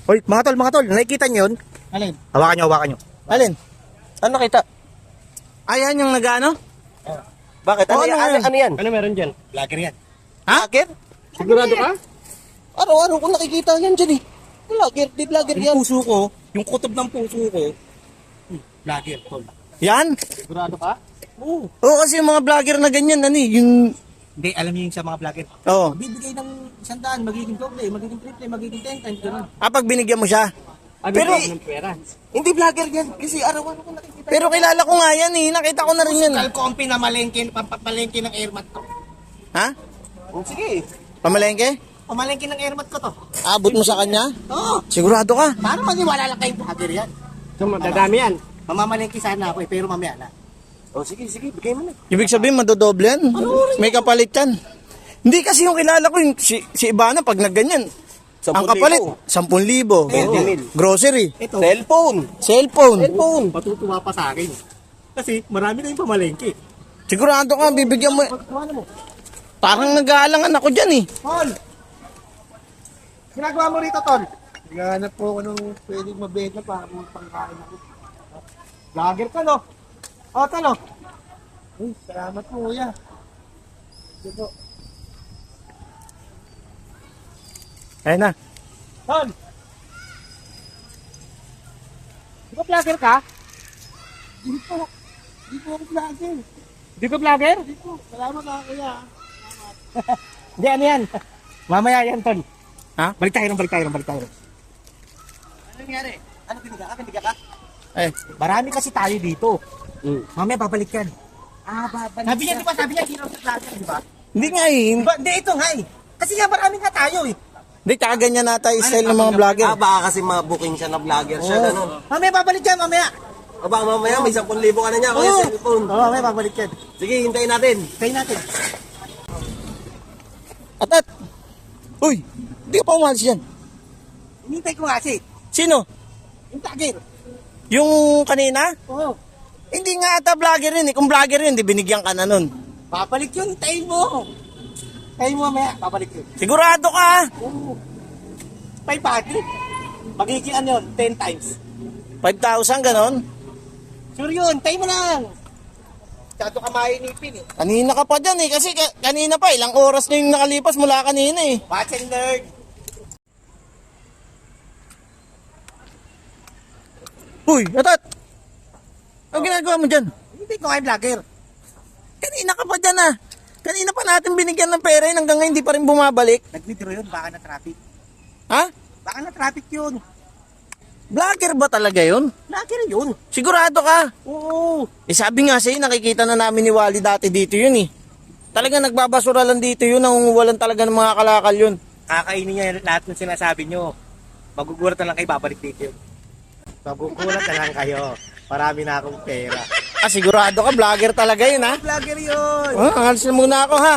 Hoy, mga tol, nakikita niyo yun? Alin? Hawakan nyo. Alin? Ano nakita? Ayan yung nag-ano? Bakit? Oh, ano yan? Ano meron dyan? Vlogger yan. Ha? Vlogger? Sigurado ka? Araw-araw ko nakikita yan dyan eh. Vlogger, di vlogger yan. Yung puso ko, yung kutob ng puso ko. Vlogger, tol. Yan? Sigurado ka? Oo. Oo, kasi yung mga vlogger na ganyan, ano yung... Hindi, alam niyo yung sa mga vlogger. Oo. Bibigay ng 100, magiging doble, magiging triple, magiging 10 times, gano'n. Pag binigyan mo siya. Pero, Pero- ng pera. Hindi vlogger yan, kasi araw-araw ko nakikita. Pero kilala ko nga yan eh, nakita ko na rin yan. Kal ko ang pinamalengke, papalengke ng airmat ko. Ha? Oh, sige, Pamalengke? pamalengke ng airmat ko to. Abot mo sa kanya? Oo. Sigurado ka? Para maniwala lang kayong vlogger yan. So, madadami yan. Mamamalengke sana ako eh, pero mamaya na. Oh, sige, bigay mo na. Ibig sabihin, madodoble yan. May kapalit yan. Hindi kasi yung kilala ko, yung si Ivana, pag nagganyan, ang 10,000. kapalit, 10,000. 20,000. Grocery. Ito. Cellphone. Cellphone. Patutuwa pa sa akin. Kasi marami na yung pamalengke. Sigurado ka, bibigyan mo. Ano mo? Parang nag-aalangan ako dyan eh. Tol! Ginagawa mo rito, Tol? Naghahanap po ako ng pwedeng mabenta para mga pangkain ako. Vlogger ka, no? O, Tol, no? Uy, salamat po, kuya. Ito po. Ayun na. Tol! Di ba vlogger ka? Di po. Di po ako vlogger. Di ka vlogger? Di po. Salamat ka, kuya. Hindi, ano yan? Mamaya yan, Ton. Ha? Balik tayo. Ano nangyari? Ano piniga ka? Eh, Marami kasi tayo dito. Mm. Mamaya babalik yan. Babalik. Sabi niya, di ba? Sabi niya, hero sa vlogger, di ba? hindi nga eh. Hindi, ito nga eh. Kasi nga marami nga tayo eh. Hindi, tsaka ganyan nata yung style ng mga vlogger. Baka kasi ma-booking siya na vlogger siya, gano'n. Mamaya babalik yan, mamaya. Baka mamaya may 10,000 ka na niya, kaya cellphone. Oo, mamaya babalik yan. Sige, hintayin natin. Tayo natin. At. Uy, hindi ka pa umalis dyan. Hinintay ko nga si. Sino? Yung vlogger. Yung kanina? Oo. Hindi nga ata vlogger yun eh. Kung vlogger yun, di binigyan ka na nun. Babalik yun, hintayin mo. Hintayin mo mamaya, babalik yun. Sigurado ka. Oo. 500. Magiging ano yun, 10 times. 5,000 ganon. Sure yun, hintayin mo lang. Masyado ka mainipin eh. Kanina ka pa dyan eh. Kasi kanina pa, ilang oras na yung nakalipas mula kanina eh. Watch and learn. Uy, Atat! Ang ginagawa mo dyan? Hindi ko nga yung vlogger. Kanina ka pa dyan ah. Kanina pa natin binigyan ng pera yun hanggang ngayon hindi pa rin bumabalik. Nag-withdraw yun, baka na traffic. Ha? Baka na traffic yun. Vlogger ba talaga yun? Vlogger yun. Sigurado ka? Oo. Eh sabi nga sa'yo, nakikita na namin ni Wally dati dito yun eh. Talaga nagbabasura lang dito yun, nangunguwalan talaga ng mga kalakal yun. Kakainin niya lahat ng sinasabi nyo. Magugulat na lang kayo, babalik dito yun. Magugulat na lang kayo. Marami na akong pera. Ah, sigurado ka, vlogger talaga yun ha? Vlogger yun! Oh, alis na muna ako ha.